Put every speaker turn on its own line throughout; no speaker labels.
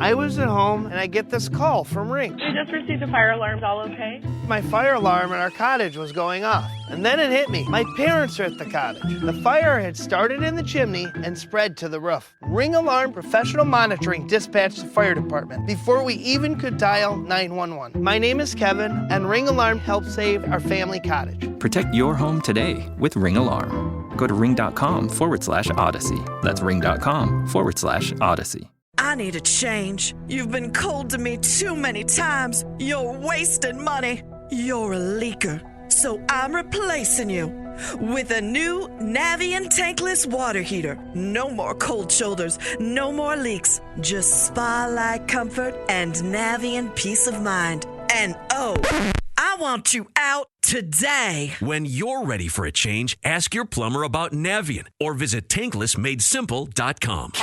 I was at home and I get this call from Ring.
We just received a fire alarm. All okay?
My fire alarm in our cottage was going off. And then it hit me. My parents are at the cottage. The fire had started in the chimney and spread to the roof. Ring Alarm Professional Monitoring dispatched the fire department before we even could dial 911. My name is Kevin, and Ring Alarm helped save our family cottage.
Protect your home today with Ring Alarm. Go to ring.com/Odyssey. That's ring.com/Odyssey.
I need a change. You've been cold to me too many times. You're wasting money. You're a leaker. So I'm replacing you with a new Navien tankless water heater. No more cold shoulders, no more leaks. Just spa-like comfort and Navien peace of mind. And oh, I want you out today.
When you're ready for a change, ask your plumber about Navien or visit tanklessmadesimple.com.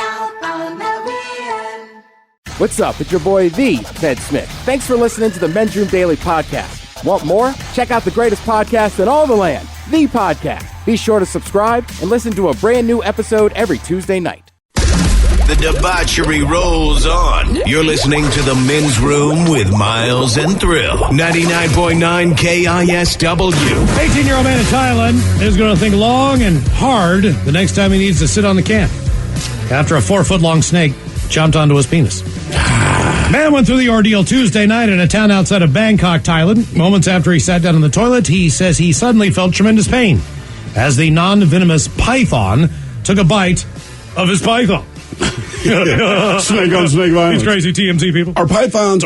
What's up? It's your boy, The Ted Smith. Thanks for listening to the Men's Room Daily Podcast. Want more? Check out the greatest podcast in all the land, The Podcast. Be sure to subscribe and listen to a brand new episode every Tuesday night.
The debauchery rolls on. You're listening to the Men's Room with Miles and Thrill. 99.9 KISW.
18-year-old man in Thailand is going to think long and hard the next time he needs to sit on the can after a 4-foot-long snake jumped onto his penis. Man went through the ordeal Tuesday night in a town outside of Bangkok, Thailand. Moments after he sat down in the toilet, he says he suddenly felt tremendous pain as the non-venomous python took a bite of his python.
Snake on snake violence.
These crazy TMZ people.
Are pythons,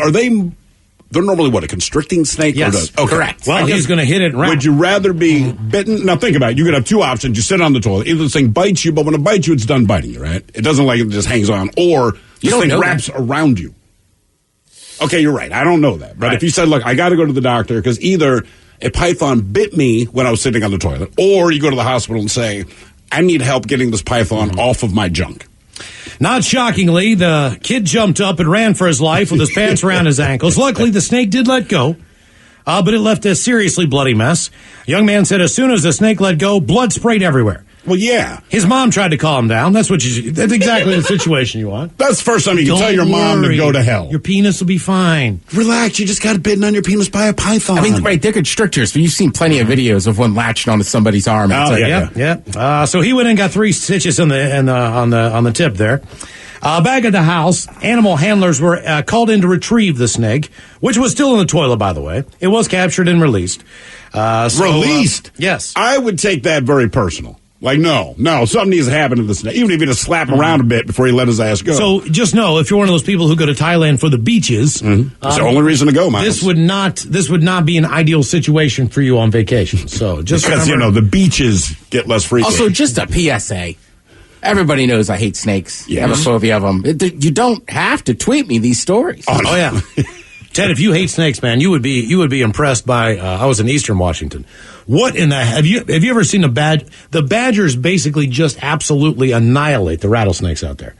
they're normally what, a constricting snake?
Yes,
okay.
Correct. Well, he's going to hit it and
Would you rather be bitten? Now think about it. You could have two options. You sit on the toilet. Either this thing bites you, but when it bites you, it's done biting you, right? It doesn't like it just hangs on. Or this thing wraps around you. Okay, you're right. I don't know that. But if you said, look, I got to go to the doctor because either a python bit me when I was sitting on the toilet, or you go to the hospital and say, I need help getting this python off of my junk.
Not shockingly, the kid jumped up and ran for his life with his pants around his ankles. Luckily, the snake did let go, but it left a seriously bloody mess. A young man said as soon as the snake let go, blood sprayed everywhere.
Well, yeah.
His mom tried to calm him down. That's exactly the situation you want.
That's the first time you can tell your mom to go to hell.
Your penis will be fine.
Relax, you just got bitten on your penis by a python.
I mean, right, they're constrictors, but you've seen plenty of videos of one latched onto somebody's arm.
Yeah. So he went and got 3 stitches on the tip there. Back at the house, animal handlers were called in to retrieve the snake, which was still in the toilet, by the way. It was captured and released.
Released?
Yes.
I would take that very personal. Like, no, something needs to happen to the snake. Even if you just slap him around a bit before he let his ass go.
So just know, if you're one of those people who go to Thailand for the beaches,
it's the only reason to go, Miles.
This would not be an ideal situation for you on vacation. So just
because
remember,
the beaches get less frequent.
Also, just a PSA. Everybody knows I hate snakes.
Yeah.
I have a phobia of them. You don't have to tweet me these stories.
Oh yeah. Ted, if you hate snakes, man, you would be impressed by. I was in Eastern Washington. What in the have you ever seen a the badgers basically just absolutely annihilate the rattlesnakes out there?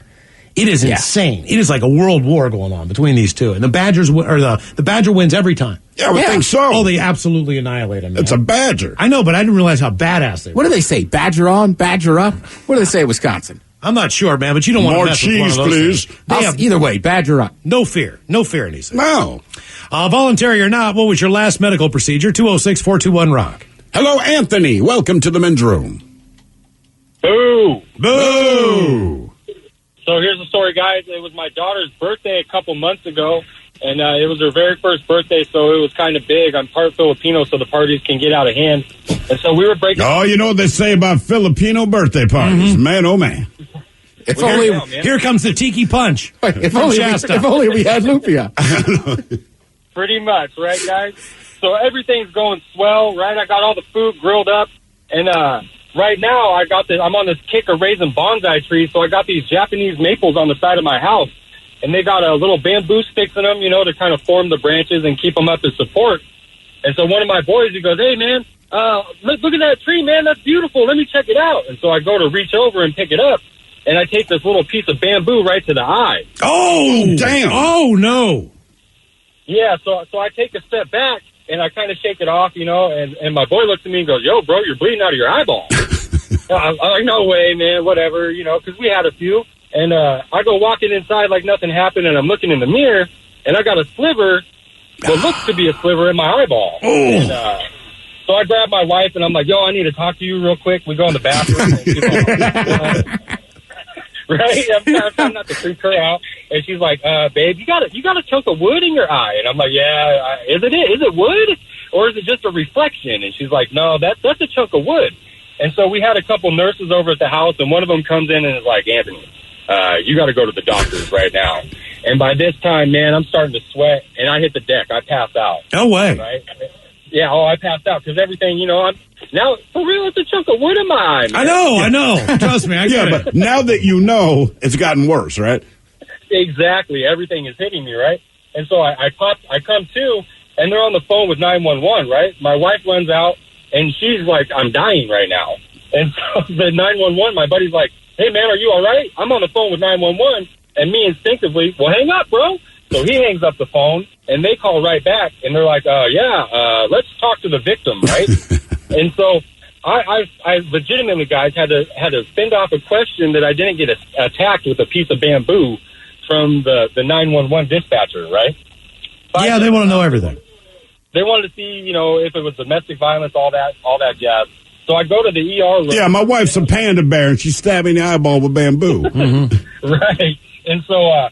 It is insane. It is like a world war going on between these two, and the badgers the badger wins every time.
Yeah, I would think so.
Oh, they absolutely annihilate them. Man.
It's a badger.
I know, but I didn't realize how badass they were.
What do they say? Badger on, badger up. What do they say in Wisconsin?
I'm not sure, man, but you don't want to mess with one of those
please.
Things.
Either way, badger up.
No fear in these things.
No.
Voluntary or not, what was your last medical procedure? 206-421-ROCK.
Hello, Anthony. Welcome to the Men's Room.
Boo!
Boo!
So here's the story, guys. It was my daughter's birthday a couple months ago, and it was her very first birthday, so it was kind of big. I'm part Filipino, so the parties can get out of hand. And so we were breaking...
Oh, you know what they say about Filipino birthday parties.
Mm-hmm.
Man, oh, man.
Here comes the tiki punch.
If only we had Lupia.
Pretty much, right, guys? So everything's going swell, right? I got all the food grilled up, and right now I'm on this kick of raising bonsai trees, so I got these Japanese maples on the side of my house, and they got a little bamboo sticks in them, to kind of form the branches and keep them up as support. And so one of my boys, he goes, "Hey, man, look at that tree, man. That's beautiful. Let me check it out." And so I go to reach over and pick it up, and I take this little piece of bamboo right to the eye.
Oh, damn.
Oh, no.
Yeah, so I take a step back, and I kind of shake it off, and my boy looks at me and goes, "Yo, bro, you're bleeding out of your eyeball." I'm like, "No way, man, whatever," because we had a few. And I go walking inside like nothing happened, and I'm looking in the mirror, and I got a sliver, what looks to be a sliver in my eyeball. And, so I grab my wife, and I'm like, yo, I need to talk to you real quick. We go in the bathroom. And she's like, right? I'm trying not to freak her out. And she's like, babe, you got a chunk of wood in your eye. And I'm like, yeah, is it wood? Or is it just a reflection? And she's like, no, that's a chunk of wood. And so we had a couple nurses over at the house, and one of them comes in and is like, Anthony, you got to go to the doctor's right now. And by this time, man, I'm starting to sweat, and I hit the deck. I pass out.
No way.
Right? Yeah, I passed out because everything, now, for real, it's a chunk of wood in my eye, man.
I know. Trust me, I get it.
But now that you know, it's gotten worse, right?
Exactly. Everything is hitting me, right? And so I come to, and they're on the phone with 911, right? My wife runs out, and she's like, I'm dying right now. And so the 911, my buddy's like, hey, man, are you all right? I'm on the phone with 911, and me instinctively, well, hang up, bro. So he hangs up the phone, and they call right back, and they're like, let's talk to the victim, right? And so I legitimately, guys, had to fend off a question that I didn't get attacked with a piece of bamboo from the 911 dispatcher, right?
Yeah, they want to know everything.
They wanted to see, if it was domestic violence, all that jazz. So I go to the ER room.
Yeah, my wife's a panda bear, and she's stabbing the eyeball with bamboo.
Right. And so,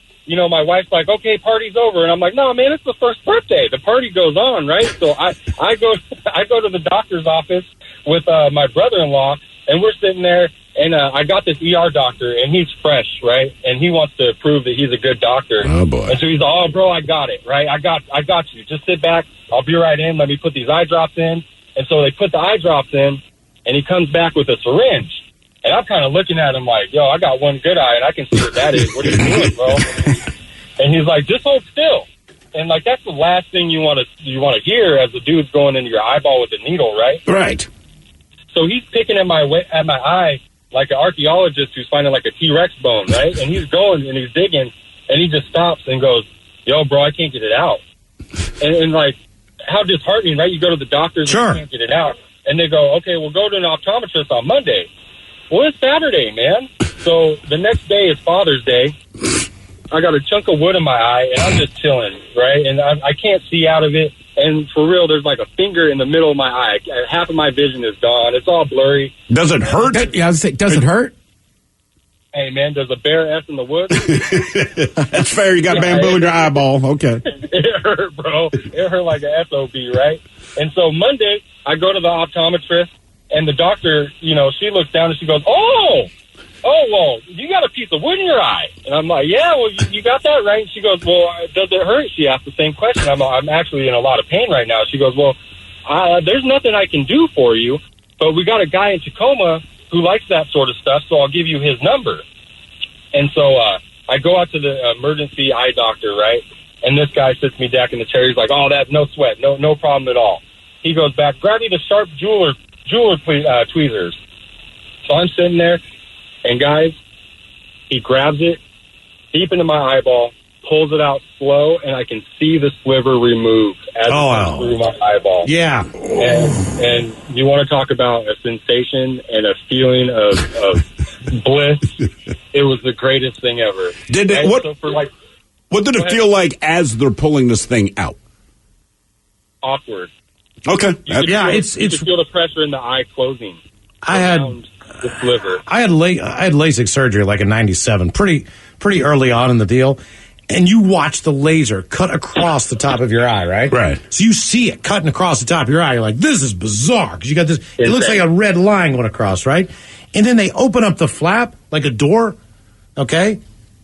my wife's like, okay, party's over. And I'm like, no, man, it's the first birthday. The party goes on, right? So I go to the doctor's office with my brother-in-law, and we're sitting there, and I got this ER doctor, and he's fresh, right? And he wants to prove that he's a good doctor.
Oh, boy.
And so he's like, oh, bro, I got it, right? I got you. Just sit back. I'll be right in. Let me put these eye drops in. And so they put the eye drops in, and he comes back with a syringe. And I'm kind of looking at him like, yo, I got one good eye, and I can see what that is. What are you doing, bro? And he's like, just hold still. And, like, that's the last thing you want to hear as the dude's going into your eyeball with a needle, right?
Right.
So he's picking at my eye like an archaeologist who's finding, like, a T-Rex bone, right? And he's going, and he's digging, and he just stops and goes, yo, bro, I can't get it out. And like, how disheartening, right? You go to the doctors and you can't get it out. And they go, okay, we'll go to an optometrist on Monday. Well, it's Saturday, man. So the next day is Father's Day. I got a chunk of wood in my eye, and I'm just chilling, right? And I can't see out of it. And for real, there's like a finger in the middle of my eye. Half of my vision is gone. It's all blurry.
Does it hurt?
Yeah, I was saying, does it hurt?
Hey, man, does a bear S in the woods?
That's fair. You got bamboo in your eyeball. Okay.
It hurt, bro. It hurt like an SOB, right? And so Monday, I go to the optometrist, and the doctor, she looks down and she goes, oh, well, you got a piece of wood in your eye. And I'm like, yeah, well, you got that right. And she goes, well, does it hurt? She asked the same question. I'm actually in a lot of pain right now. She goes, well, there's nothing I can do for you, but we got a guy in Tacoma who likes that sort of stuff, so I'll give you his number. And so I go out to the emergency eye doctor, right? And this guy sits me back in the chair. He's like, oh, that's no sweat, no problem at all. He goes back, grab me the sharp jeweler tweezers. So I'm sitting there, and guys, he grabs it deep into my eyeball, pulls it out slow, and I can see the sliver removed as it comes through my eyeball.
Yeah.
And you want to talk about a sensation and a feeling of bliss. It was the greatest thing ever.
What did it feel like as they're pulling this thing out?
Awkward.
Okay.
You could feel the pressure in the eye closing.
I had
the sliver.
I had LASIK surgery like in '97, pretty early on in the deal. And you watch the laser cut across the top of your eye, right?
Right.
So you see it cutting across the top of your eye. You're like, this is bizarre. Because you got this, it looks like a red line going across, right? And then they open up the flap like a door, okay?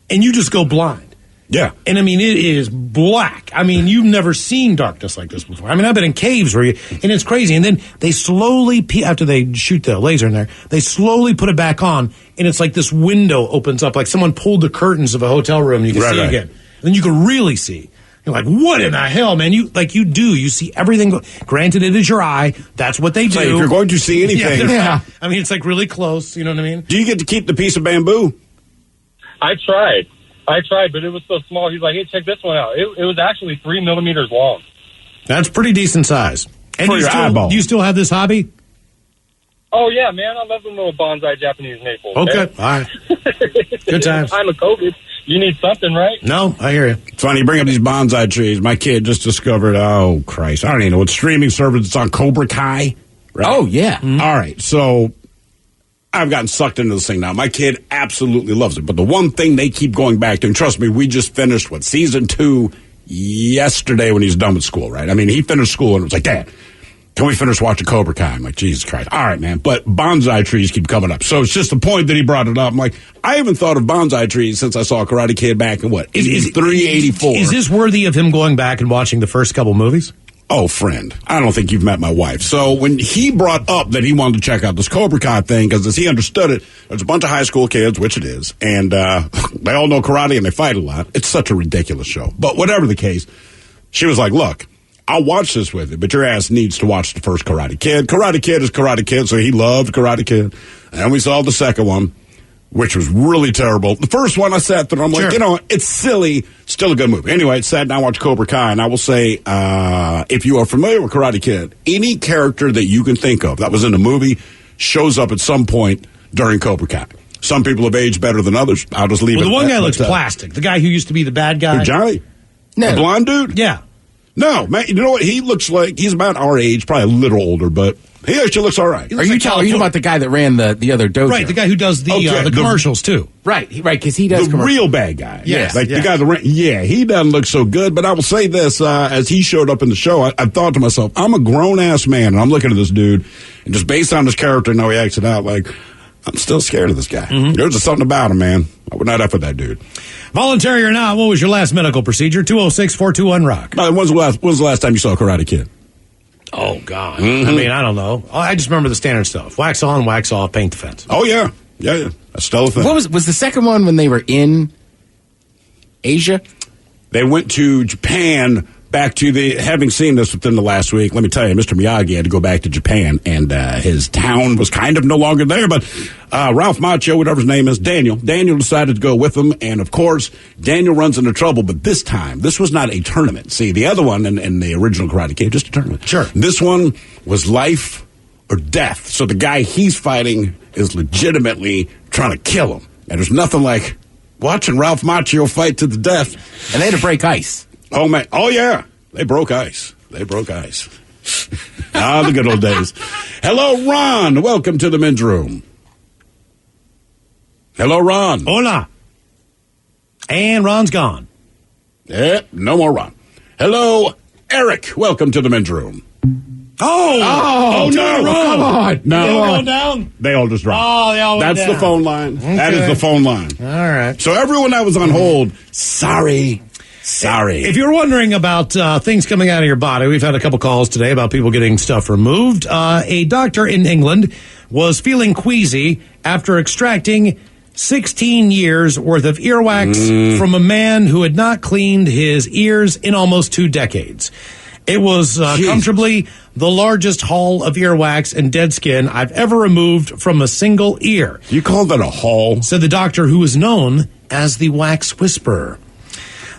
And you just go blind.
Yeah.
And I mean, it is black. I mean, you've never seen darkness like this before. I mean, I've been in caves and it's crazy. And then they slowly, after they shoot the laser in there, they slowly put it back on, and it's like this window opens up, like someone pulled the curtains of a hotel room, and you can see again. And then you can really see. You're like, what in the hell, man? You see everything. Granted, it is your eye. That's what they do.
Like if you're going to see anything.
Yeah. I mean, it's like really close. You know what I mean?
Do you get to keep the piece of bamboo?
I tried, but it was so small. He's like, hey, check this one out. It was actually 3 millimeters long.
That's pretty decent size. And
for your eyeball.
Do you still have this hobby?
Oh, yeah, man. I love them little bonsai Japanese maples.
Okay, all right. Good times.
Time of COVID. You need something, right?
No, I hear you.
It's funny, you bring up these bonsai trees. My kid just discovered, oh, Christ, I don't even know what streaming service it's on, Cobra Kai. Right?
Oh, yeah.
Mm-hmm. All right, so I've gotten sucked into this thing now. My kid absolutely loves it. But the one thing they keep going back to, and trust me, we just finished, season 2 yesterday when he's done with school, right? I mean, he finished school and it was like, Dad, can we finish watching Cobra Kai? I'm like, Jesus Christ. All right, man. But bonsai trees keep coming up. So it's just the point that he brought it up. I'm like, I haven't thought of bonsai trees since I saw Karate Kid back in, 83, 84.
Is this worthy of him going back and watching the first couple movies?
Oh, friend, I don't think you've met my wife. So when he brought up that he wanted to check out this Cobra Kai thing, because as he understood it, there's a bunch of high school kids, which it is, and they all know karate and they fight a lot. It's such a ridiculous show. But whatever the case, she was like, look, I'll watch this with you, but your ass needs to watch the first Karate Kid. Karate Kid is Karate Kid, so he loved Karate Kid. And we saw the second one, which was really terrible. The first one I sat there, I'm like, it's silly, still a good movie. Anyway, I sat down and watched Cobra Kai, and I will say, if you are familiar with Karate Kid, any character that you can think of that was in the movie shows up at some point during Cobra Kai. Some people have aged better than others. I'll just leave it at that.
The one guy looks plastic. The guy who used to be the bad guy.
Who, Johnny?
No.
The blonde dude?
Yeah.
No, man, you know what? He looks like he's about our age, probably a little older, but he actually looks all right.
Are you talking about the guy that ran the other dojo?
Right, the guy who does the commercials, too.
Right, because he does
the real bad guy.
Yes,
the guy that ran. Yeah, he doesn't look so good, but I will say this, as he showed up in the show, I thought to myself, I'm a grown-ass man, and I'm looking at this dude, and just based on his character and how he acts it out, like, I'm still scared of this guy. Mm-hmm. There's just something about him, man. I would not have with that dude.
Voluntary or not, what was your last medical procedure? 206-421-ROCK.
When's the last time you saw Karate Kid?
Oh, God. Mm-hmm. I mean, I don't know. I just remember the standard stuff. Wax on, wax off, paint the fence.
Oh, yeah. Yeah. That's still a thing.
What was the second one when they were in Asia?
They went to Japan, back to having seen this within the last week, let me tell you, Mr. Miyagi had to go back to Japan, and his town was kind of no longer there, but Ralph Macchio, whatever his name is, Daniel decided to go with him, and of course, Daniel runs into trouble, but this time, this was not a tournament. See, the other one in the original Karate Kid, just a tournament.
Sure.
This one was life or death, so the guy he's fighting is legitimately trying to kill him, and there's nothing like watching Ralph Macchio fight to the death.
And they had to break ice.
Oh, man. Oh, yeah. They broke ice. The good old days. Hello, Ron. Welcome to the men's room. Hello, Ron.
Hola. And Ron's gone.
No more Ron. Hello, Eric. Welcome to the men's room.
Oh,
no.
Come on.
No.
They all go down?
They all just dropped.
Oh, they all went
That's
down.
the phone line.
Okay.
That is the phone line.
All right.
So everyone that was on hold, sorry.
If you're wondering about things coming out of your body, we've had a couple calls today about people getting stuff removed. A doctor in England was feeling queasy after extracting 16 years worth of earwax from a man who had not cleaned his ears in almost 2 decades. It was comfortably the largest haul of earwax and dead skin I've ever removed from a single ear.
You call that a haul?
Said the doctor who was known as the Wax Whisperer.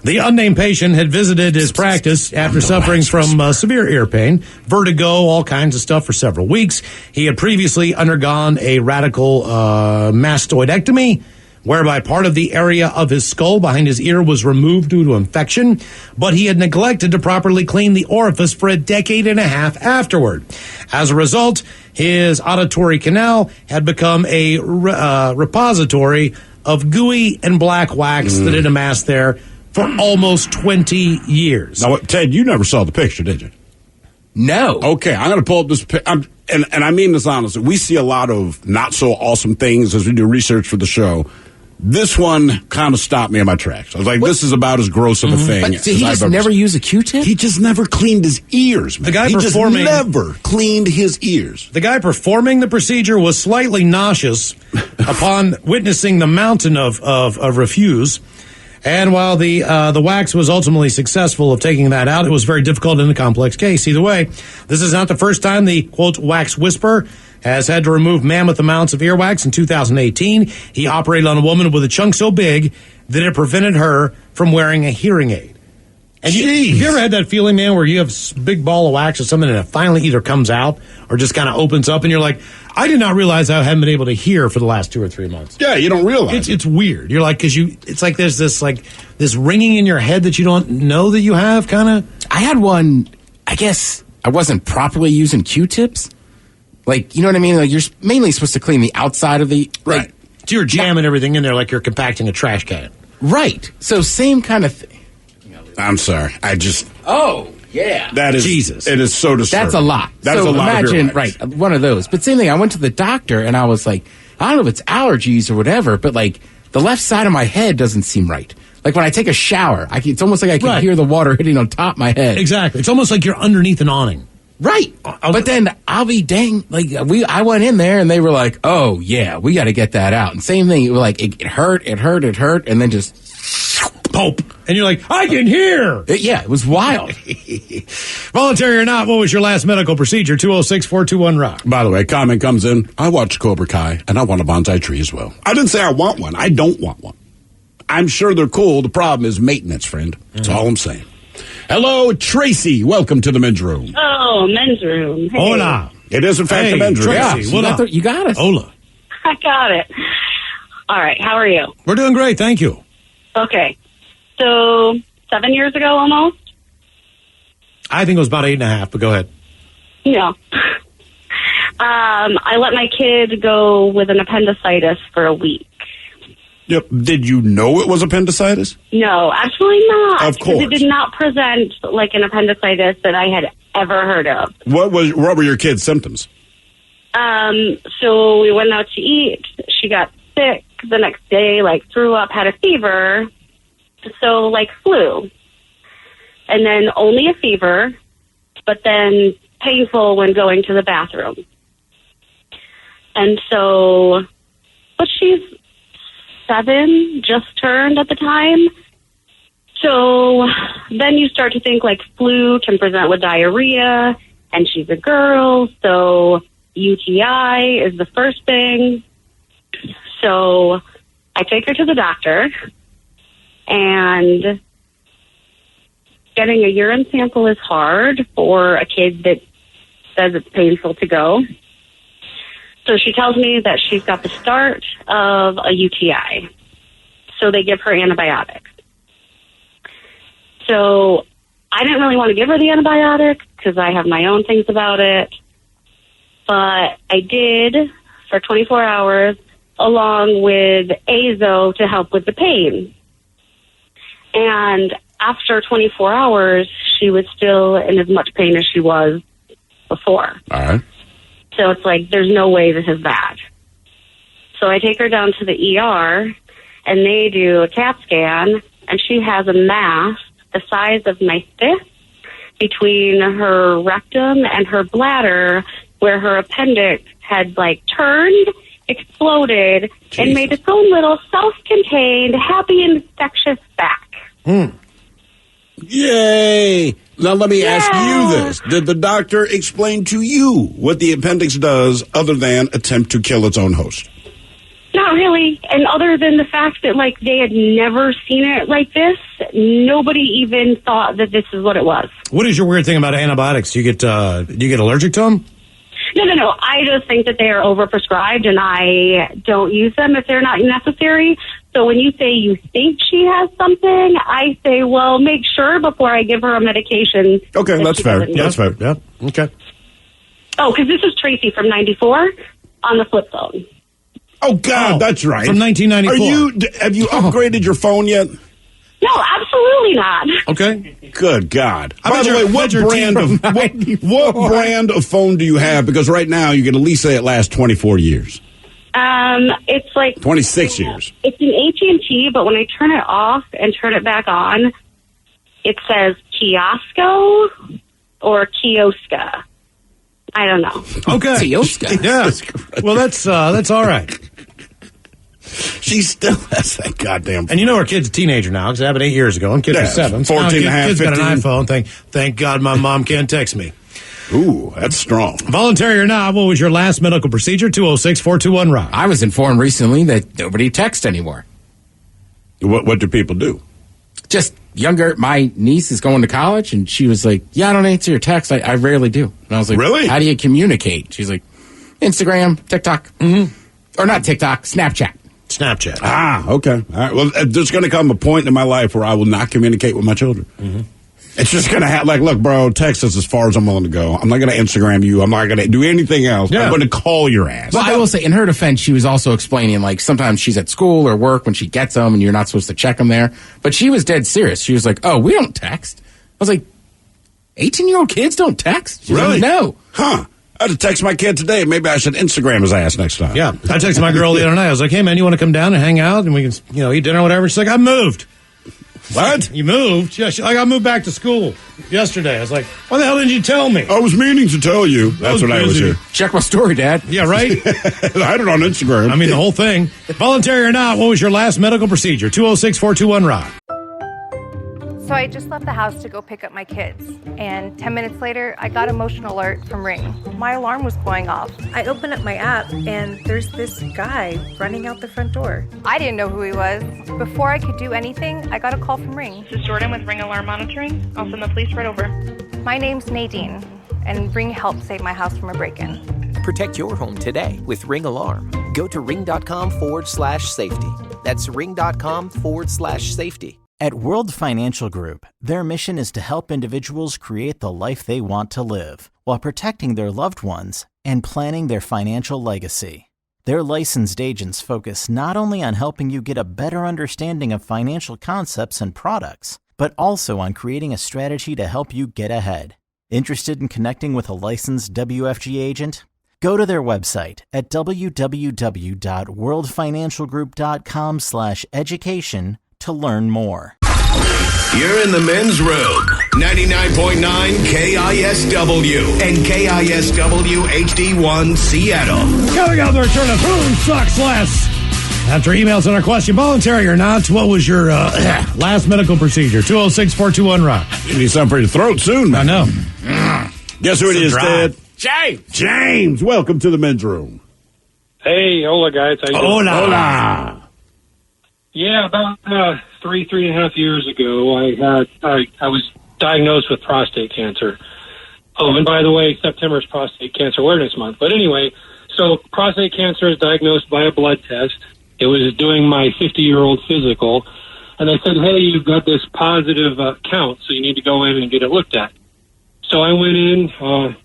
The unnamed patient had visited his practice after suffering from severe ear pain, vertigo, all kinds of stuff for several weeks. He had previously undergone a radical mastoidectomy, whereby part of the area of his skull behind his ear was removed due to infection, but he had neglected to properly clean the orifice for a decade and a half afterward. As a result, his auditory canal had become a repository of gooey and black wax that had amassed there for almost 20 years.
Now, Ted, you never saw the picture, did you?
No.
Okay, I'm going to pull up this and I mean this honestly. We see a lot of not so awesome things as we do research for the show. This one kind of stopped me in my tracks. I was like, this is about as gross of a thing.
But did he just never use a Q-tip?
He just never cleaned his ears, man.
The guy
he just
performing
never cleaned his ears.
The guy performing the procedure was slightly nauseous upon witnessing the mountain of refuse. And while the wax was ultimately successful of taking that out, it was very difficult in a complex case. Either way, this is not the first time the, quote, wax whisperer has had to remove mammoth amounts of earwax. In 2018, he operated on a woman with a chunk so big that it prevented her from wearing a hearing aid. And have you ever had that feeling, man, where you have a big ball of wax or something and it finally either comes out or just kind of opens up and you're like, I did not realize I haven't been able to hear for the last 2 or 3 months.
Yeah, you don't realize
it's weird. You're like, it's like there's this ringing in your head that you don't know that you have, kind of.
I had one, I guess I wasn't properly using Q-tips. Like, you know what I mean? Like, you're mainly supposed to clean the outside of the...
Right.
So you're jamming everything in there like you're compacting a trash can.
Right. So same kind of thing.
I'm sorry.
Oh, yeah.
That is...
Jesus.
It is so disturbing.
That's a lot.
That is a lot
imagine,
of earwax.
right, one of those. But same thing, I went to the doctor and I was like, I don't know if it's allergies or whatever, but like, the left side of my head doesn't seem right. Like when I take a shower, it's almost like I can hear the water hitting on top of my head.
Exactly. It's almost like you're underneath an awning.
Right. But then I'll be dang, like I went in there and they were like, oh yeah, we got to get that out. And same thing, it was like, it hurt, and then just
pope. And you're like, I can hear.
It was wild.
Voluntary or not, what was your last medical procedure? 206-421-ROCK.
By the way, comment comes in. I watched Cobra Kai, and I want a bonsai tree as well. I didn't say I want one. I don't want one. I'm sure they're cool. The problem is maintenance, friend. That's all I'm saying. Hello, Tracy. Welcome to the men's room.
Oh, men's room. Hey.
Hola.
It is, in fact, the men's room.
Tracy,
Yeah.
You got us.
Hola.
I got it. All right. How are you?
We're doing great. Thank you.
Okay. So 7 years ago almost?
I think it was about 8.5, but go ahead.
No. I let my kid go with an appendicitis for a week.
Yep. Did you know it was appendicitis?
No, absolutely not.
Of course.
Because it did not present like an appendicitis that I had ever heard of.
What were your kids' symptoms?
So we went out to eat. She got sick the next day, like threw up, had a fever. So like flu. And then only a fever, but then painful when going to the bathroom. And so, but she's 7, just turned at the time. So then you start to think like flu can present with diarrhea, and she's a girl, so UTI is the first thing. So I take her to the doctor, and getting a urine sample is hard for a kid that says it's painful to go. So she tells me that she's got the start of a UTI. So they give her antibiotics. So I didn't really want to give her the antibiotics because I have my own things about it. But I did for 24 hours along with Azo to help with the pain. And after 24 hours, she was still in as much pain as she was before.
All right.
So it's like, there's no way this is bad. So I take her down to the ER, and they do a CAT scan, and she has a mass the size of my fist between her rectum and her bladder, where her appendix had, like, turned, exploded, and made its own little self-contained, happy, infectious sac.
Yay! Now let me ask you this. Did the doctor explain to you what the appendix does other than attempt to kill its own host?
Not really. And other than the fact that, like, they had never seen it like this, nobody even thought that this is what it was.
What is your weird thing about antibiotics? Do you get allergic to them?
No. I just think that they are overprescribed, and I don't use them if they're not necessary. So when you say you think she has something, I say, well, make sure before I give her a medication.
Okay, that's fair. That's fair.
Yeah, okay.
Oh, because this is Tracy from 94 on the flip phone.
Oh, God, that's right.
From 1994.
Have you upgraded your phone yet?
No, absolutely not.
Okay.
Good God.
I
By
bet
the
your-
way,
bet your
what brand of phone do you have? Because right now you can at least say it lasts 24 years.
It's like
26 years.
It's an AT&T, but when I turn it off and turn it back on, it says Kiosco or Kioska. I don't know.
Okay.
Kioska.
Yeah. Well, that's all right.
She still has that goddamn phone.
And you know her kid's a teenager now because it happened 8 years ago, and kid was 7.
14 and a half,
Kid's got an
15.
iPhone. Thank God my mom can't text me.
Ooh, that's strong.
Voluntary or not, what was your last medical procedure? 206-421-ROCK.
I was informed recently that nobody texts anymore.
What do people do?
Just my niece is going to college, and she was like, yeah, I don't answer your texts. I rarely do. And I was like,
really?
How do you communicate? She's like, Instagram, TikTok. Or not TikTok, Snapchat.
Snapchat.
Ah, okay. All right. Well, there's going to come a point in my life where I will not communicate with my children. It's just going to have, like, look, bro, text us as far as I'm willing to go. I'm not going to Instagram you. I'm not going to do anything else. I'm going to call your ass.
Well, I will say, in her defense, she was also explaining, like, sometimes she's at school or work when she gets them, and you're not supposed to check them there. But she was dead serious. She was like, oh, we don't text. I was like, 18-year-old kids don't text? She's
really?
like, no.
Huh. I had to text my kid today. Maybe I should Instagram his ass next time.
Yeah. I texted my girl the other night. I was like, hey, man, you want to come down and hang out and we can, eat dinner or whatever? She's like, I moved.
What?
You moved? Yeah, I got moved back to school yesterday. I was like, why the hell didn't you tell me?
I was meaning to tell you. That's what I was here.
Check my story, Dad.
Yeah, right?
I had it on Instagram.
I mean, the whole thing. Voluntary or not, what was your last medical procedure? 206-421-ROCK.
So I just left the house to go pick up my kids, and 10 minutes later, I got a motion alert from Ring. My alarm was going off. I opened up my app, and there's this guy running out the front door. I didn't know who he was. Before I could do anything, I got a call from Ring.
This is Jordan with Ring Alarm Monitoring. I'll send the police right over.
My name's Nadine, and Ring helped save my house from a break-in.
Protect your home today with Ring Alarm. Go to ring.com/safety. That's ring.com/safety.
At World Financial Group, their mission is to help individuals create the life they want to live while protecting their loved ones and planning their financial legacy. Their licensed agents focus not only on helping you get a better understanding of financial concepts and products, but also on creating a strategy to help you get ahead. Interested in connecting with a licensed WFG agent? Go to their website at www.worldfinancialgroup.com/education to learn more.
You're in the men's room. 99.9 KISW and KISW HD1 Seattle.
Coming up, the return of Who Sucks Less. After emails on our question, voluntary or not, what was your last medical procedure? 206-421-ROCK.
You need something for your throat soon, man.
I know.
Guess who it is, Dad?
James!
James, welcome to the men's room.
Hey, hola, guys. How you doing?
Hola.
Yeah, about 3.5 years ago, I was diagnosed with prostate cancer. Oh, and by the way, September is Prostate Cancer Awareness Month. But anyway, so prostate cancer is diagnosed by a blood test. It was doing my 50-year-old physical, and they said, hey, you've got this positive count, so you need to go in and get it looked at. So I went in to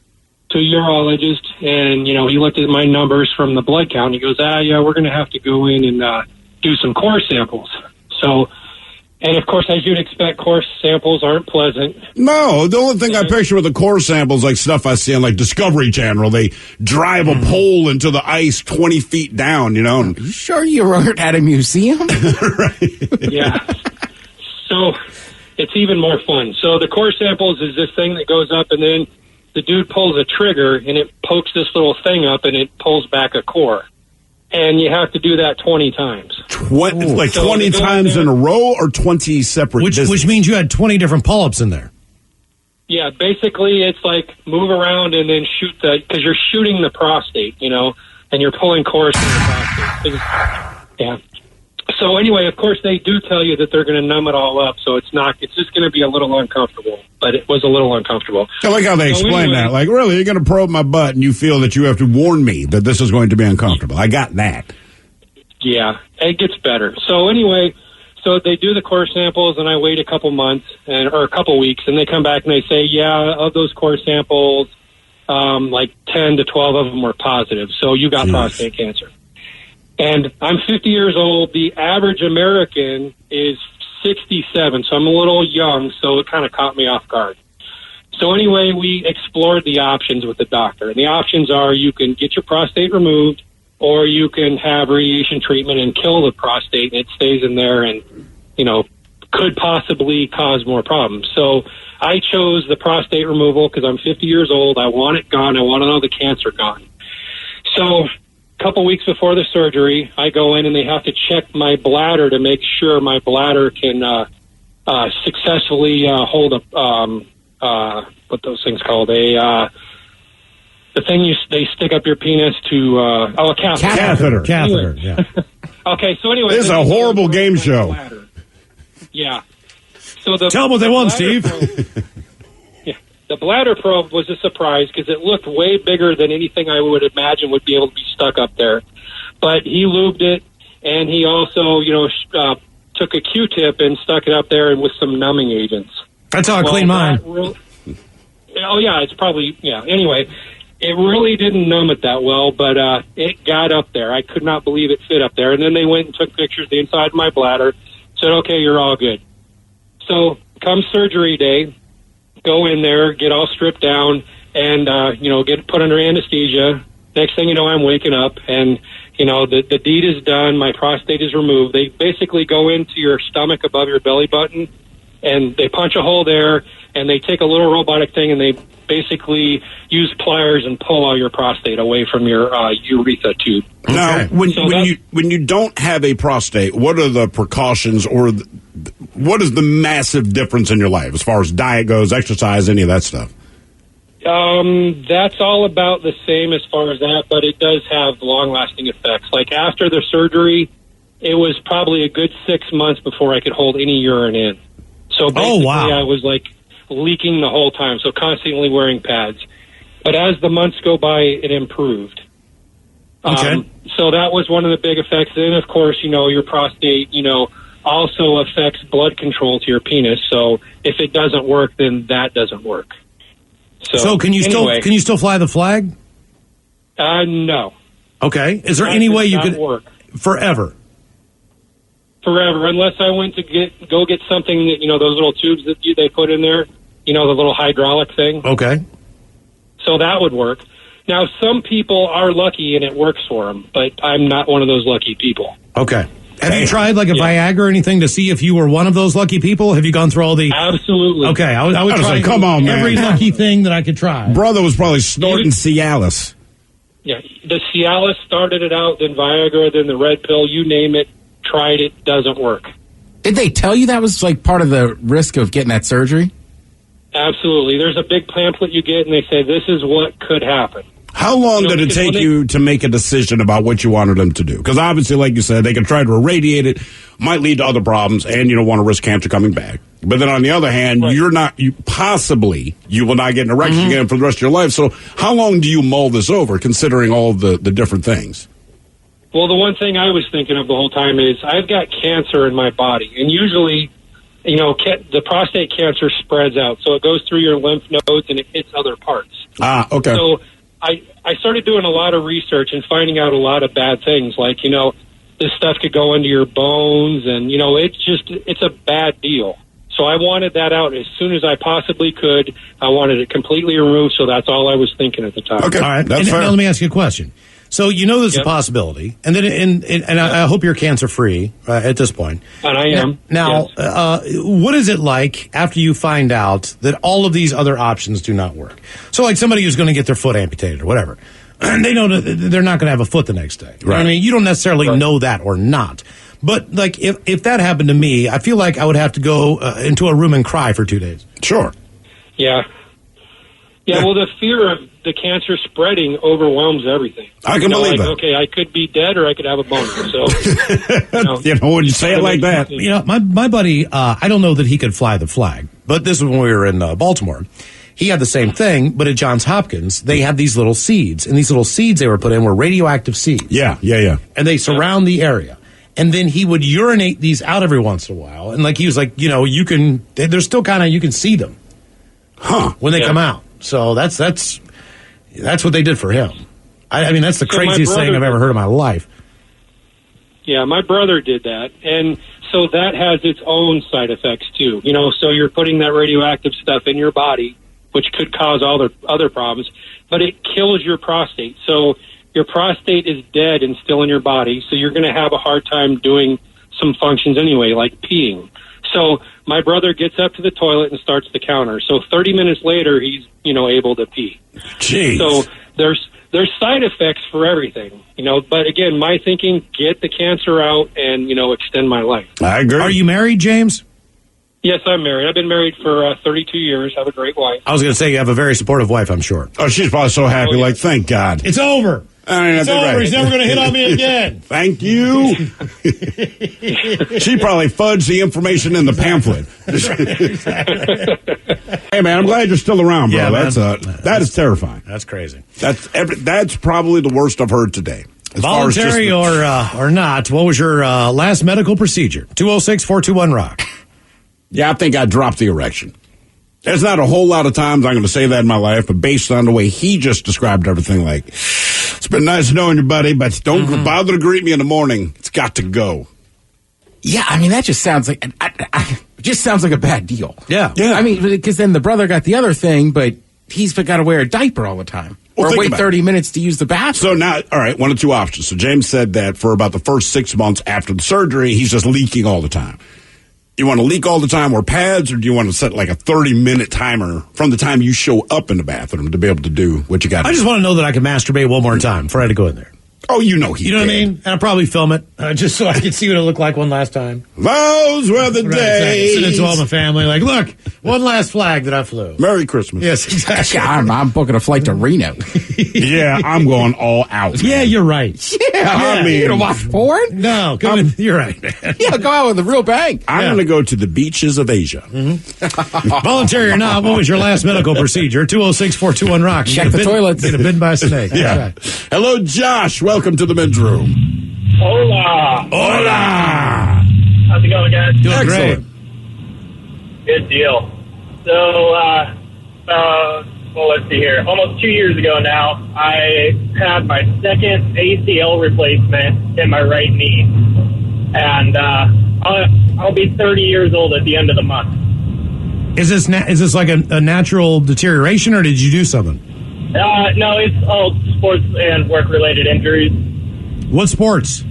a urologist, and, he looked at my numbers from the blood count. He goes, yeah, we're going to have to go in and do some core samples. So, and of course, as you'd expect, core samples aren't pleasant.
No, the only thing I picture with the core samples, like stuff I see on like Discovery Channel, they drive a pole into the ice 20 feet down, Are
you sure you weren't at a museum?
Right.
Yeah. So it's even more fun. So the core samples is this thing that goes up, and then the dude pulls a trigger, and it pokes this little thing up, and it pulls back a core. And you have to do that 20 times.
20 times in a row, or 20 separate
Which means you had 20 different polyps in there.
Yeah, basically it's like move around and then shoot because you're shooting the prostate, and you're pulling cores from the prostate. Yeah. So anyway, of course, they do tell you that they're going to numb it all up, so it's just going to be a little uncomfortable. But it was a little uncomfortable.
I like how they explain that. Like, really, you're going to probe my butt, and you feel that you have to warn me that this is going to be uncomfortable. I got that.
Yeah, it gets better. So anyway, so they do the core samples, and I wait a couple months or a couple weeks, and they come back and they say, yeah, of those core samples, like 10 to 12 of them were positive. So you got prostate cancer. And I'm 50 years old. The average American is 67, so I'm a little young, so it kind of caught me off guard. So anyway, we explored the options with the doctor. And the options are you can get your prostate removed, or you can have radiation treatment and kill the prostate, and it stays in there and, could possibly cause more problems. So I chose the prostate removal because I'm 50 years old. I want it gone. I want to know the cancer gone. So couple weeks before the surgery, I go in and they have to check my bladder to make sure my bladder can successfully hold a what those things called the thing they stick up your penis to a catheter.
Catheter.
Anyway.
Yeah.
Okay, so anyway,
this is a horrible game show.
Yeah. So
tell them what they want, Steve.
The bladder probe was a surprise because it looked way bigger than anything I would imagine would be able to be stuck up there. But he lubed it, and he also, took a Q-tip and stuck it up there and with some numbing agents.
That's how I clean mine.
It's probably, Anyway, it really didn't numb it that well, but it got up there. I could not believe it fit up there. And then they went and took pictures of the inside of my bladder, said, okay, you're all good. So come surgery day, go in there, get all stripped down, and, get put under anesthesia. Next thing you know, I'm waking up, and, the deed is done. My prostate is removed. They basically go into your stomach above your belly button, and they punch a hole there, and they take a little robotic thing, and they basically use pliers and pull all your prostate away from your urethra tube.
Now, when you don't have a prostate, what are the precautions, or what is the massive difference in your life as far as diet goes, exercise, any of that stuff?
That's all about the same as far as that, but it does have long-lasting effects. Like after the surgery, it was probably a good 6 months before I could hold any urine in. So basically, I was like leaking the whole time, so constantly wearing pads. But as the months go by, it improved.
Okay.
So that was one of the big effects. Then, of course, your prostate, also affects blood control to your penis. So if it doesn't work, then that doesn't work.
So can you still fly the flag?
No.
Okay. Is there any way you could
work
forever?
Forever, unless I went to go get something that those little tubes that they put in there, the little hydraulic thing.
Okay.
So that would work. Now, some people are lucky and it works for them, but I'm not one of those lucky people.
Okay. Have you tried like a Viagra or anything to see if you were one of those lucky people? Have you gone through all the...
Absolutely.
Okay, I would try
come on, man.
every lucky thing that I could try.
Brother was probably snorting Cialis.
Yeah, the Cialis started it out, then Viagra, then the red pill, you name it, tried it, doesn't work.
Did they tell you that was like part of the risk of getting that surgery?
Absolutely. There's a big pamphlet you get, and they say this is what could happen.
How long did it take you to make a decision about what you wanted them to do? Because obviously, like you said, they could try to irradiate it, might lead to other problems, and you don't want to risk cancer coming back. But then on the other hand, you will not get an erection again for the rest of your life. So how long do you mull this over, considering all the different things?
Well, the one thing I was thinking of the whole time is I've got cancer in my body, and usually, the prostate cancer spreads out, so it goes through your lymph nodes and it hits other parts.
Okay.
So I started doing a lot of research and finding out a lot of bad things, like, this stuff could go into your bones, and, it's a bad deal. So I wanted that out as soon as I possibly could. I wanted it completely removed, so that's all I was thinking at the time.
Okay, all right. That's fair. Now let me ask you a question. So there's a possibility, and then and I hope you're cancer free at this point.
And I am.
Now, what is it like after you find out that all of these other options do not work? So, like somebody who's going to get their foot amputated or whatever, and they know that they're not going to have a foot the next day. Right. I mean, you don't necessarily know that or not. But like if that happened to me, I feel like I would have to go into a room and cry for 2 days.
Sure.
Yeah. Yeah, well, the fear of the cancer spreading overwhelms everything.
I can believe that.
Okay, I could be dead or I could have a boner. So,
when you say it like that.
My buddy, I don't know that he could fly the flag, but this was when we were in Baltimore. He had the same thing, but at Johns Hopkins, they had these little seeds, and these little seeds they were put in were radioactive seeds.
Yeah.
And they surround the area. And then he would urinate these out every once in a while. And he was like, they're still you can see them. When they come out. So that's what they did for him. I mean, that's the craziest thing I've ever heard in my life.
Yeah, my brother did that. And so that has its own side effects, too. So you're putting that radioactive stuff in your body, which could cause other problems, but it kills your prostate. So your prostate is dead and still in your body, so you're going to have a hard time doing some functions anyway, like peeing. So my brother gets up to the toilet and starts the counter. So 30 minutes later, he's, able to pee.
Jeez.
So there's side effects for everything, But again, my thinking, get the cancer out and, extend my life.
I agree.
Are you married, James?
Yes, I'm married. I've been married for 32 years. I have a great wife.
I was going to say you have a very supportive wife, I'm sure.
Oh, she's probably so happy. Thank God.
It's over. It's over. He's never going to hit on me again.
Thank you. She probably fudged the information in the pamphlet. Hey, man, I'm glad you're still around, bro.
Yeah,
that is terrifying.
That's crazy.
That's probably the worst I've heard today.
Voluntary or not, what was your last medical procedure? 206-421-ROCK.
Yeah, I think I dropped the erection. There's not a whole lot of times I'm going to say that in my life, but based on the way he just described everything, like, it's been nice knowing you, buddy, but don't bother to greet me in the morning. It's got to go.
Yeah, I mean, that just sounds like a bad deal.
Yeah.
I mean, because then the brother got the other thing, but he's got to wear a diaper all the time.
Well,
or wait 30 minutes to use the bathroom.
So now, all right, one of two options. So James said that for about the first 6 months after the surgery, he's just leaking all the time. You want to leak all the time, wear pads, or do you want to set like a 30-minute timer from the time you show up in the bathroom to be able to do what you got to do?
I just want to know that I can masturbate one more time before I had to go in there.
Oh, you know he
You know what I mean? And I'll probably film it just so I can see what it looked like one last time.
Those were the days.
Send it to all my family. Like, look, one last flag that I flew.
Merry Christmas.
Yes, exactly.
Yeah, I'm booking a flight to Reno.
Yeah, I'm going all out.
Yeah, you're right.
Yeah, I mean, you gonna watch porn?
No, you're right, man.
Yeah, go out with a real bang.
I'm going to go to the beaches of Asia.
Voluntary or not, what was your last medical procedure? 206-421-ROCK.
Check the toilets.
Get bitten by a snake.
Yeah.
Right.
Hello, Josh. Welcome to the men's room.
Hola.
Hola.
How's it going, guys?
Doing great.
Good deal. So, well, let's see here. Almost 2 years ago now, I had my second ACL replacement in my right knee. And I'll be 30 years old at the end of the month.
Is this like a natural deterioration, or did you do something?
No, it's all sports and work-related injuries.
What sports?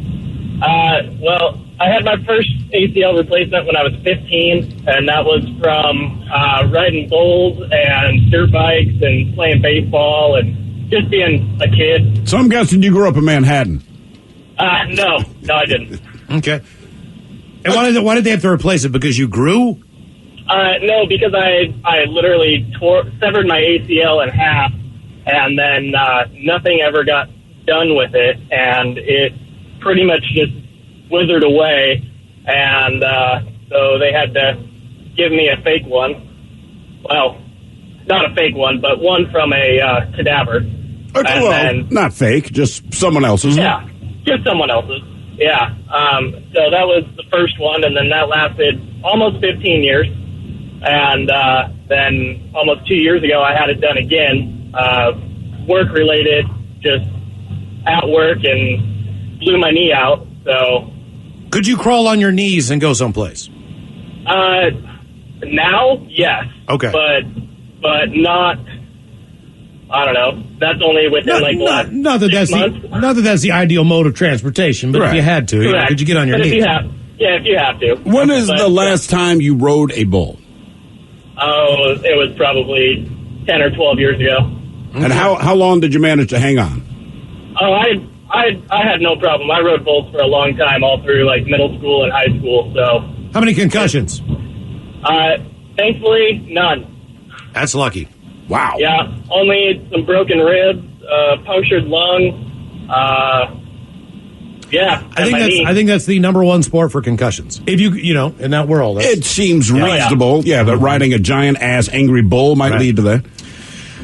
Well, I had my first ACL replacement when I was 15, and that was from riding bulls and dirt bikes and playing baseball and just being a kid.
So I'm guessing you grew up in Manhattan.
No, I didn't.
Okay. And why did they have to replace it? Because you grew?
No, because I literally severed my ACL in half, and then nothing ever got done with it, and it pretty much just withered away, and so they had to give me a fake one. Well, not a fake one, but one from a cadaver.
Okay, well, not fake, just someone else's.
Yeah, just someone else's. Yeah. So that was the first one, and then that lasted almost 15 years. And then almost 2 years ago, I had it done again, work-related, just at work, and blew my knee out. So,
could you crawl on your knees and go someplace?
Now, yes.
Okay.
But not. I don't know. That's only within
not that that's the ideal mode of transportation, but if you had to, could you get on your knees?
If you have to.
When is the last time you rode a bull?
Oh, it was probably 10 or 12 years ago.
And how long did you manage to hang on?
Oh, I had no problem. I rode bulls for a long time, all through like middle school and high school. So,
how many concussions?
Thankfully, none.
That's lucky.
Wow.
Yeah, only some broken ribs, punctured lung. Yeah,
I think that's the number one sport for concussions. If you know, in that world,
it seems reasonable. Yeah, that riding a giant ass angry bull might lead to that.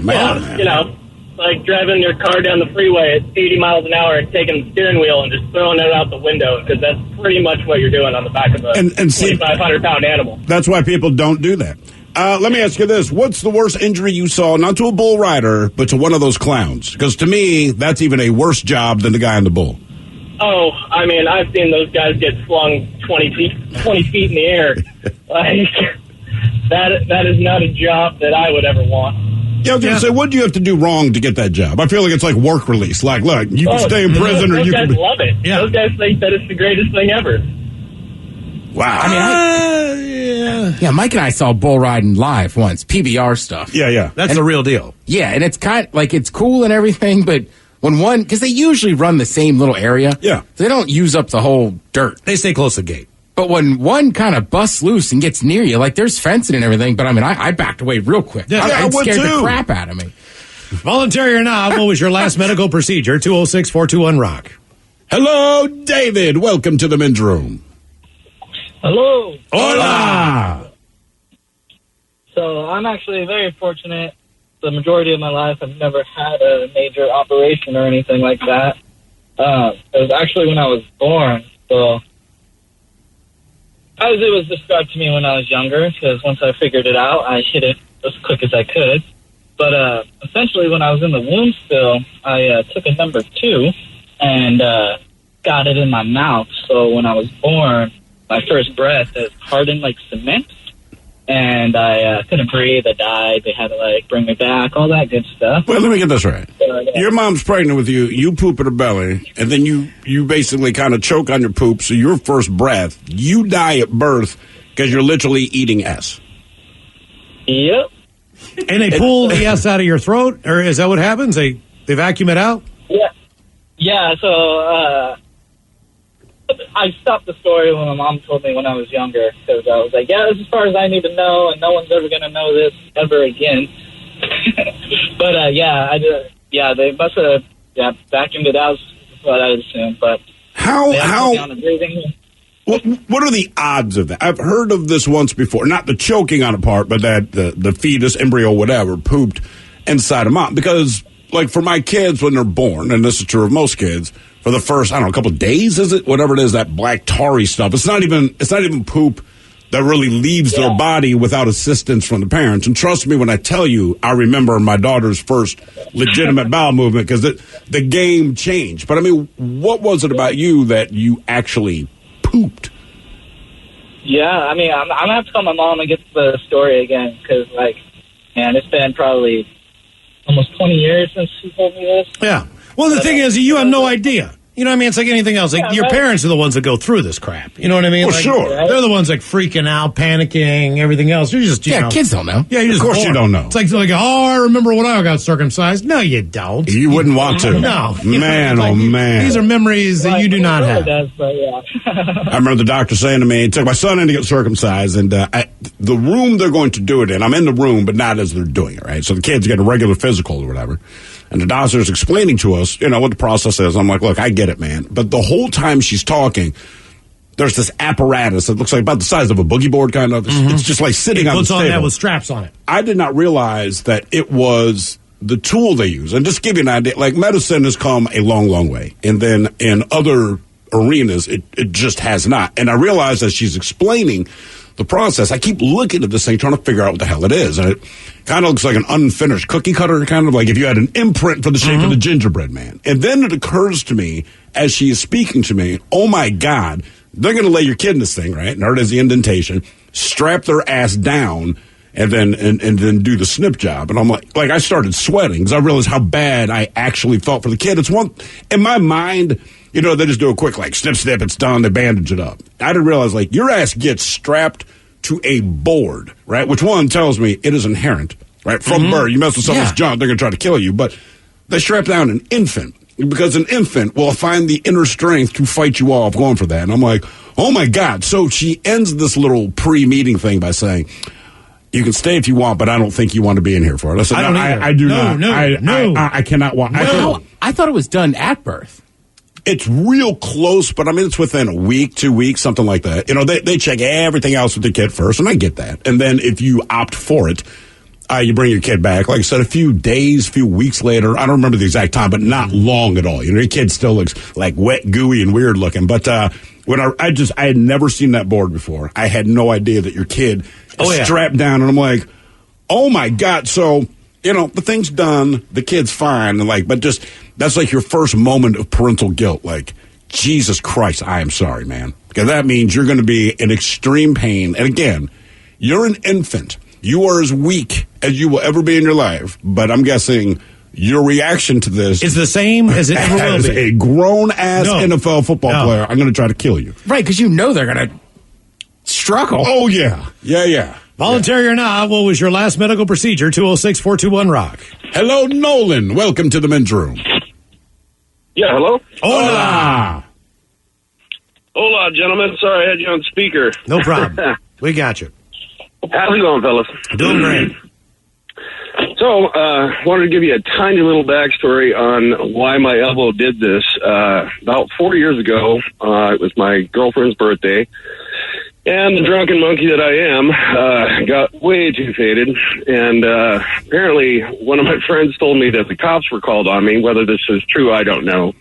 Well, you know, like driving your car down the freeway at 80 miles an hour and taking the steering wheel and just throwing it out the window, because that's pretty much what you're doing on the back of a 2,500-pound animal.
That's why people don't do that. Let me ask you this. What's the worst injury you saw, not to a bull rider, but to one of those clowns? Because to me, that's even a worse job than the guy on the bull.
Oh, I mean, I've seen those guys get flung 20 feet in the air. Like, that is not a job that I would ever want.
Yeah, I was going to say, what do you have to do wrong to get that job? I feel like it's like work release. Like, look, you can stay in prison or you can...
Those guys love it.
Yeah.
Those guys think that it's the greatest thing ever.
Wow.
I mean, yeah, Mike and I saw bull riding live once, PBR stuff.
Yeah.
That's the real deal.
Yeah, and it's kind of, like, it's cool and everything, but when one, because they usually run the same little area.
Yeah.
They don't use up the whole dirt.
They stay close to the gate.
But when one kind of busts loose and gets near you, like there's fencing and everything, but I mean, I backed away real quick.
Yeah,
it
I would
scared
too.
the crap out of me.
Voluntary or not, what was your last medical procedure? 206-421-ROCK.
Hello, David. Welcome to the men's room.
Hello.
Hola.
So I'm actually very fortunate. The majority of my life, I've never had a major operation or anything like that. It was actually when I was born. So as it was described to me when I was younger, because once I figured it out, I hit it as quick as I could. But essentially, when I was in the womb still, I took a number 2 and got it in my mouth. So when I was born, my first breath is hardened like cement, and I couldn't breathe. I died. They had to bring me back, all that good stuff.
Well, let me get this right. Your mom's pregnant with you. You poop in her belly, and then you basically kind of choke on your poop. So your first breath, you die at birth because you're literally eating S.
Yep.
And they pull the S out of your throat, or is that what happens? They vacuum it out?
Yeah. Yeah, so I stopped the story when my mom told me when I was younger, because I was like, yeah, this is as far as I need to know, and no one's ever going to know this ever again. But, they must have vacuumed it out, is what I would assume. But
what are the odds of that? I've heard of this once before. Not the choking on a part, but that the fetus, embryo, whatever, pooped inside a mom. Because, for my kids when they're born, and this is true of most kids, for the first, a couple of days, is it? Whatever it is, that black tarry stuff. It's not even poop that really leaves their body without assistance from the parents. And trust me when I tell you, I remember my daughter's first legitimate bowel movement because the game changed. But, what was it about you that you actually pooped?
Yeah, I'm going to have to call my mom and get the story again because, it's been probably almost 20 years since she told me this.
Yeah. Well, the thing is, you have no idea. You know what I mean? It's like anything else. Your parents are the ones that go through this crap. You know what I mean?
Well, sure.
They're the ones freaking out, panicking, everything else. You're just, you know.
Kids don't know.
Yeah, you're just
of course
born.
you don't know.
It's like, I remember when I got circumcised. No, you don't.
You wouldn't want to.
No.
Man, man.
These are memories that you do not have.
Does, but yeah.
I remember the doctor saying to me, he took my son in to get circumcised, and the room they're going to do it in, I'm in the room, but not as they're doing it, right? So the kids get a regular physical or whatever. And the doctor's explaining to us, what the process is. I'm like, look, I get it, man. But the whole time she's talking, there's this apparatus that looks like about the size of a boogie board, kind of. It's just like sitting on the table.
Puts on that with straps on it.
I did not realize that it was the tool they use. And just to give you an idea, medicine has come a long, long way. And then in other arenas, it just has not. And I realized as she's explaining the process, I keep looking at this thing, trying to figure out what the hell it is. And it kind of looks like an unfinished cookie cutter, kind of like if you had an imprint for the shape of the gingerbread man. And then it occurs to me, as she is speaking to me, oh my God, they're going to lay your kid in this thing, right? And there it is, the indentation, strap their ass down, and then do the snip job. And I'm like I started sweating because I realized how bad I actually felt for the kid. It's one, in my mind, they just do a quick, snip, it's done, they bandage it up. I didn't realize, your ass gets strapped to a board, right? Which one tells me it is inherent, right? From birth, you mess with someone's junk, they're going to try to kill you. But they strap down an infant because an infant will find the inner strength to fight you off going for that. And I'm like, oh, my God. So she ends this little pre-meeting thing by saying, you can stay if you want, but I don't think you want to be in here for it. I said, I do not. No. I cannot want.
I thought it was done at birth.
It's real close, but it's within a week, 2 weeks, something like that. They check everything else with the kid first, and I get that. And then if you opt for it, you bring your kid back. Like I said, a few days, few weeks later, I don't remember the exact time, but not long at all. Your kid still looks like wet, gooey, and weird looking. But when I had never seen that board before. I had no idea that your kid is strapped down, and I'm like, oh my God. So, the thing's done, the kid's fine, and but just that's your first moment of parental guilt. Jesus Christ, I am sorry, man. Because that means you're going to be in extreme pain. And again, you're an infant. You are as weak as you will ever be in your life. But I'm guessing your reaction to this
is the same as it ever will
be. As a grown-ass NFL football player, I'm going to try to kill you.
Right, because they're going to struggle.
Oh, yeah. Yeah.
Voluntary or not, what was your last medical procedure? 206-421-ROCK.
Hello, Nolan. Welcome to the men's room.
Yeah, hello?
Hola.
Hola, gentlemen. Sorry I had you on speaker.
No problem. We got you.
How's it going, fellas?
Doing great.
So, wanted to give you a tiny little backstory on why my elbow did this. About 4 years ago, it was my girlfriend's birthday, and the drunken monkey that I am got way too faded, and apparently one of my friends told me that the cops were called on me. Whether this is true, I don't know.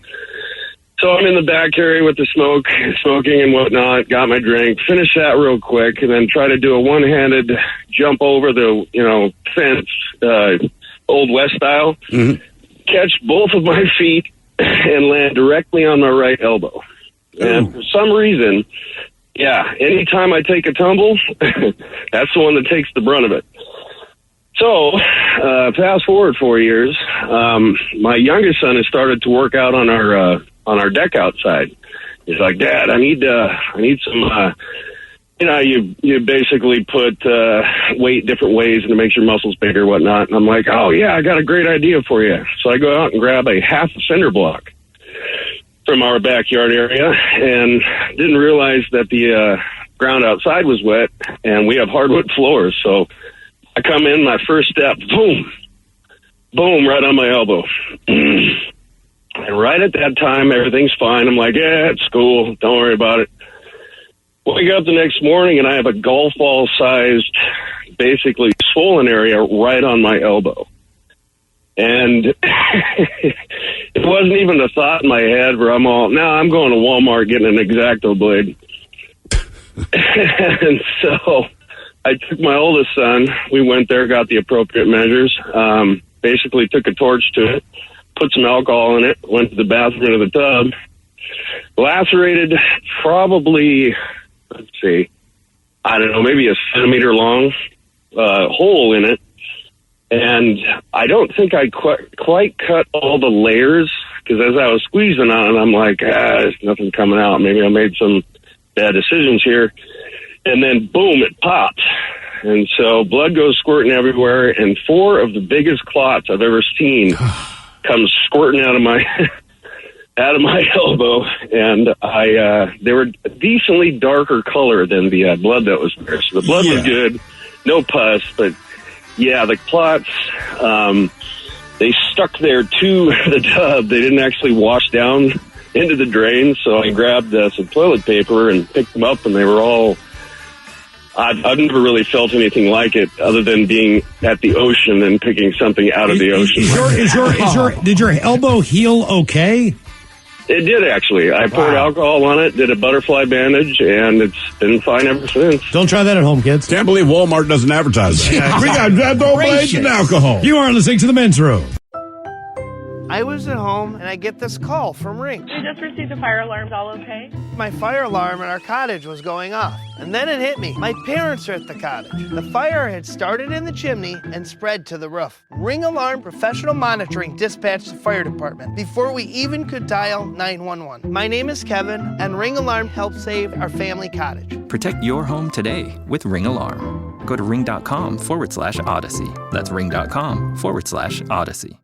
So I'm in the back area with the smoking and whatnot, got my drink, finished that real quick, and then try to do a one-handed jump over the, fence, Old West style, catch both of my feet and land directly on my right elbow. And for some reason, anytime I take a tumble, that's the one that takes the brunt of it. So, fast forward 4 years, my youngest son has started to work out on our deck outside. He's like, Dad, I need some, you basically put weight different ways and it makes your muscles bigger, whatnot. And I'm like, oh yeah, I got a great idea for you. So I go out and grab a half a cinder block from our backyard area and didn't realize that the ground outside was wet and we have hardwood floors. So I come in, my first step, boom, right on my elbow. And right at that time, everything's fine. I'm like, yeah, it's cool. Don't worry about it. Wake up the next morning, and I have a golf ball-sized, basically swollen area right on my elbow. And it wasn't even a thought in my head where I'm going to Walmart getting an X-Acto blade. And so I took my oldest son. We went there, got the appropriate measures, basically took a torch to it, put some alcohol in it, went to the bathroom into the tub, lacerated probably, maybe a centimeter long hole in it. And I don't think I quite cut all the layers, because as I was squeezing on it, I'm like, there's nothing coming out. Maybe I made some bad decisions here. And then, boom, it popped. And so blood goes squirting everywhere, and 4 of the biggest clots I've ever seen comes squirting out of my elbow, and they were decently darker color than the blood that was there. So the blood was good, no pus, but the clots, they stuck there to the tub. They didn't actually wash down into the drain, so I grabbed some toilet paper and picked them up, and they were all... I've never really felt anything like it other than being at the ocean and picking something out of the ocean.
Did your elbow heal okay?
It did, actually. I poured alcohol on it, did a butterfly bandage, and it's been fine ever since.
Don't try that at home, kids.
Can't believe Walmart doesn't advertise that. We got double blades and alcohol.
You are listening to The Men's Room.
I was at home and I get this call from Ring.
We just received a fire alarm. All okay?
My fire alarm in our cottage was going off. And then it hit me. My parents are at the cottage. The fire had started in the chimney and spread to the roof. Ring Alarm Professional Monitoring dispatched the fire department before we even could dial 911. My name is Kevin, and Ring Alarm helped save our family cottage.
Protect your home today with Ring Alarm. Go to ring.com/Odyssey. That's ring.com/Odyssey.